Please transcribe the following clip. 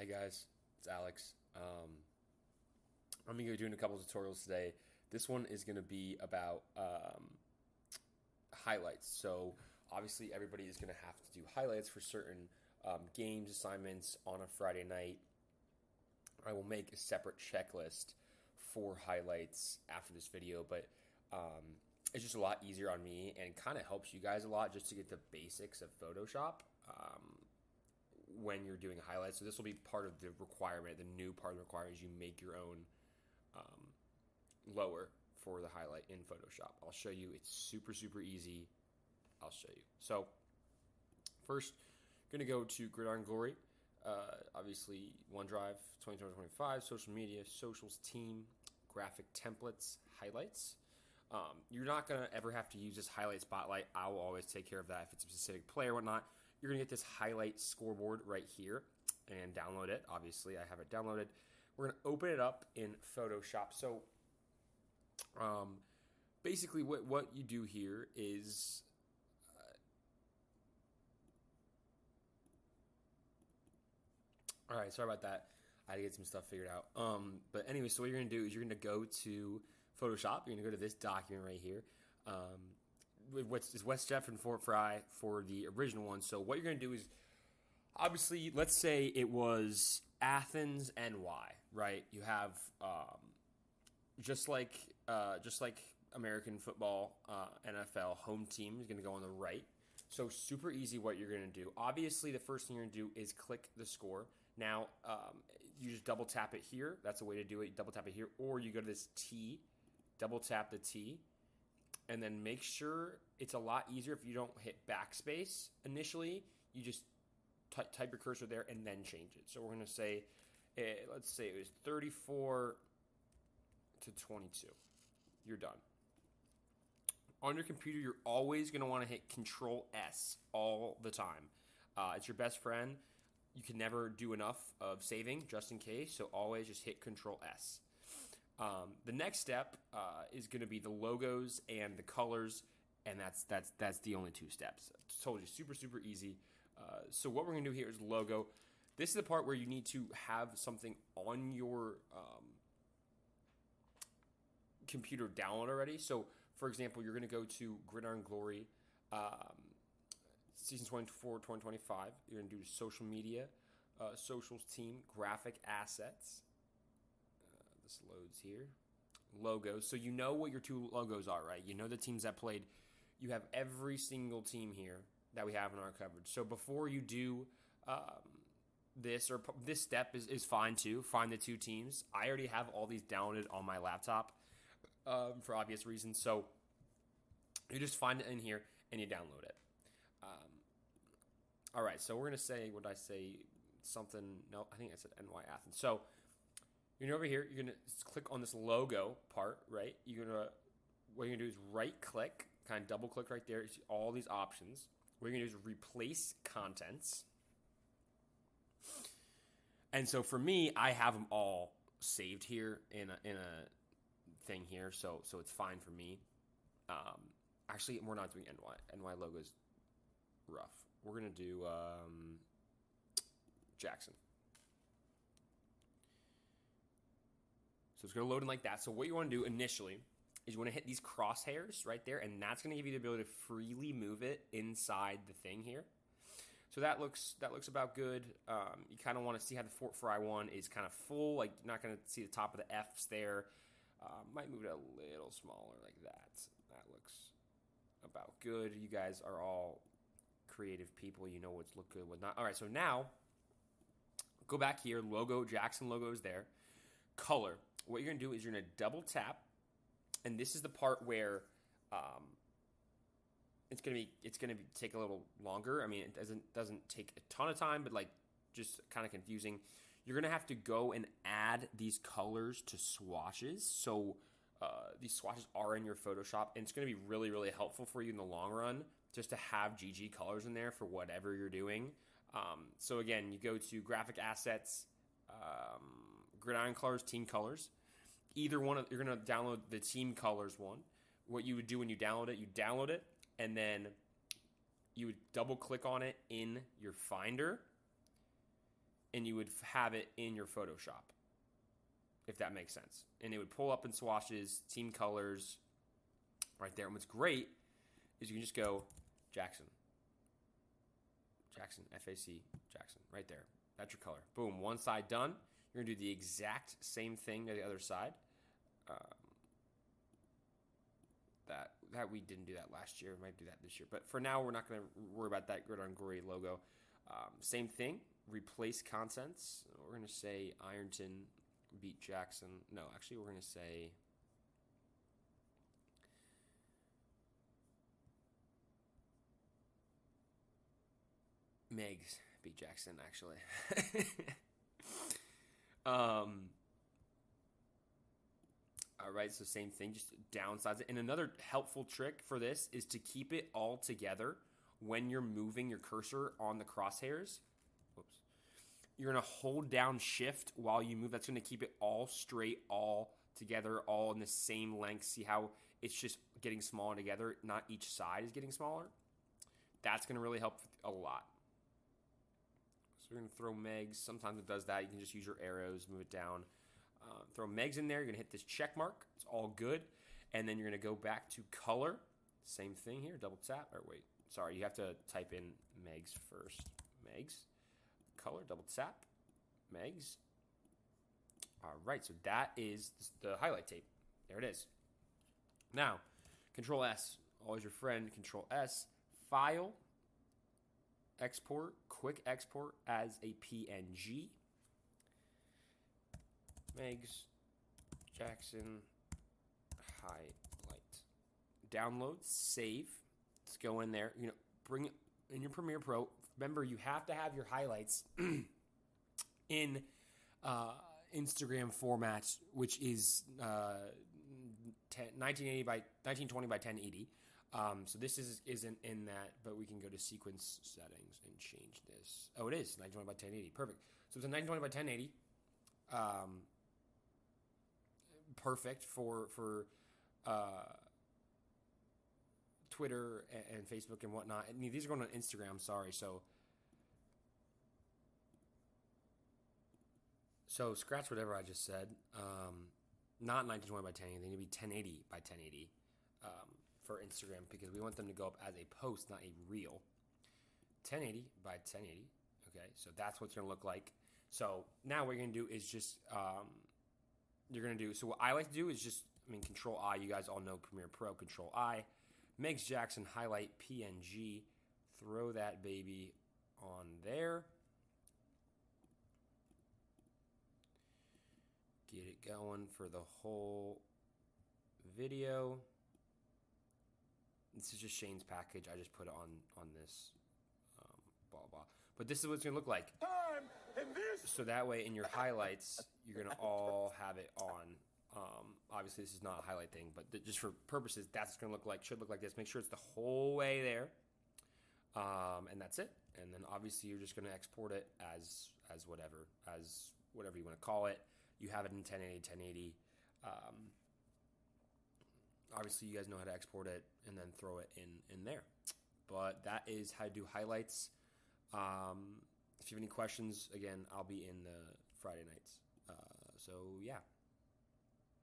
Hey guys, it's Alex. I'm going to be doing a couple of tutorials today. This one is going to be about highlights. So obviously everybody is going to have to do highlights for certain games, assignments on a Friday night. I will make a separate checklist for highlights after this video, but it's just a lot easier on me and kind of helps you guys a lot just to get the basics of Photoshop when you're doing highlights. So this will be part of the requirement. The new part of the requirement is you make your own lower for the highlight in Photoshop. I'll show you. It's super easy. I'll show you. So first, going to go to Gridiron Glory. Obviously, OneDrive, 2025, social media, socials, team, graphic templates, highlights. You're not going to ever have to use this highlight spotlight. I will always take care of that if it's a specific player or whatnot. You're going to get this highlight scoreboard right here and download it. Obviously, I have it downloaded. We're going to open it up in Photoshop. So basically what you do here is all right, sorry about that. I had to get some stuff figured out. But anyway, so what you're going to do is you're going to go to Photoshop. You're going to go to this document right here. It's West Jeff and Fort Fry for the original one. So what you're going to do is, obviously, let's say it was Athens, NY, right? You have just like American football, NFL home team is going to go on the right. So super easy what you're going to do. Obviously, the first thing you're going to do is click the score. Now, you just double tap it here. That's a way to do it. You double tap it here, or you go to this T, double tap the T, and then make sure it's a lot easier if you don't hit backspace initially. You just type your cursor there and then change it. So we're going to say, let's say it was 34 to 22. You're done. On your computer, you're always going to want to hit Control S all the time. It's your best friend. You can never do enough of saving, just in case. So always just hit Control S. The next step is going to be the logos and the colors, and that's the only two steps. I told you, super easy. So what we're going to do here is logo. This is the part where you need to have something on your computer download already. So, for example, you're going to go to Gridiron Glory, Season 24, 2025. You're going to do social media, socials, team, graphic assets. This loads here. Logos. So you know what your two logos are, right? You know the teams that played. You have every single team here that we have in our coverage. So before you do this step is fine too. Find the two teams. I already have all these downloaded on my laptop for obvious reasons. So you just find it in here and you download it. All right, so we're going to say, what did I say? Something, no, I think I said NY Athens. So you're going to over here, you're going to click on this logo part, right? What you're going to do is right click, kind of double click right there. You see all these options. What you're going to do is replace contents. And so for me, I have them all saved here in a thing here, so it's fine for me. Actually, we're not doing NY. NY logo is rough. We're going to do Jackson. So it's going to load in like that. So what you want to do initially is you want to hit these crosshairs right there, and that's going to give you the ability to freely move it inside the thing here. So that looks about good. You kind of want to see how the Fort Fry one is kind of full. Like, you're not going to see the top of the F's there. Might move it a little smaller like that. That looks about good. You guys are all creative people. You know what's look good, what not. All right, so now go back here. Logo, Jackson logo is there. Color. What you're going to do is you're going to double tap, and this is the part where it's going to take a little longer. I mean, it doesn't take a ton of time, but like just kind of confusing. You're going to have to go and add these colors to swatches. So these swatches are in your Photoshop, and it's going to be really helpful for you in the long run just to have GG colors in there for whatever you're doing. So again, you go to graphic assets, Gridiron colors, team colors. Either one, you're going to download the team colors one. What you would do when you download it, and then you would double click on it in your Finder. and you would have it in your Photoshop, if that makes sense. And it would pull up in swatches, team colors, right there. And what's great is you can just go Jackson, FAC, Jackson, right there. That's your color. Boom, one side done. You're going to do the exact same thing to the other side. That we didn't do that last year. We might do that this year. But for now, we're not going to worry about that Gridiron Glory logo. Same thing. Replace contents. We're going to say Ironton beat Jackson. No, actually, we're going to say Megs beat Jackson, actually. All right, so same thing, just downsize it. And another helpful trick for this is to keep it all together when you're moving your cursor on the crosshairs. Whoops. You're going to hold down shift while you move. That's going to keep it all straight, all together, all in the same length. See how it's just getting smaller together, not each side is getting smaller? That's going to really help a lot. So we're going to throw Megs. Sometimes it does that. You can just use your arrows, move it down. Throw Megs in there. You're going to hit this check mark. It's all good. And then you're going to go back to color. Same thing here. Double tap. Or wait. Sorry. You have to type in Megs first. Megs. Color. Double tap. Megs. All right. So that is the highlight tape. There it is. Now, Control S. Always your friend. Control S. File. Export. Quick export as a PNG. Megs, Jackson, highlight. Download, save. Let's go in there. Bring it in your Premiere Pro. Remember, you have to have your highlights in Instagram format, which is 1920 by 1080. So this isn't in that, but we can go to sequence settings and change this. Oh, it is 1920 by 1080. Perfect. So it's a 1920 by 1080. Perfect for Twitter and Facebook and whatnot. I mean, these are going on Instagram, sorry. So scratch whatever I just said. Not 1920 by 1080. They need to be 1080 by 1080 for Instagram because we want them to go up as a post, not a reel. 1080 by 1080. Okay, so that's what it's going to look like. So now what you're going to do is just you're going to do, so what I like to do is just, Control I, you guys all know Premiere Pro, Control I, Megs Jackson highlight PNG, throw that baby on there, get it going for the whole video. This is just Shane's package, I just put it on this, blah, blah. But this is what it's going to look like. So that way in your highlights, you're going to all have it on. Obviously, this is not a highlight thing, but just for purposes, that's what it's going to look like. Should look like this. Make sure it's the whole way there. And that's it. And then obviously, you're just going to export it as whatever you want to call it. You have it in 1080. Obviously, you guys know how to export it and then throw it in there. But that is how to do highlights. If you have any questions, again, I'll be in the Friday nights. So, yeah.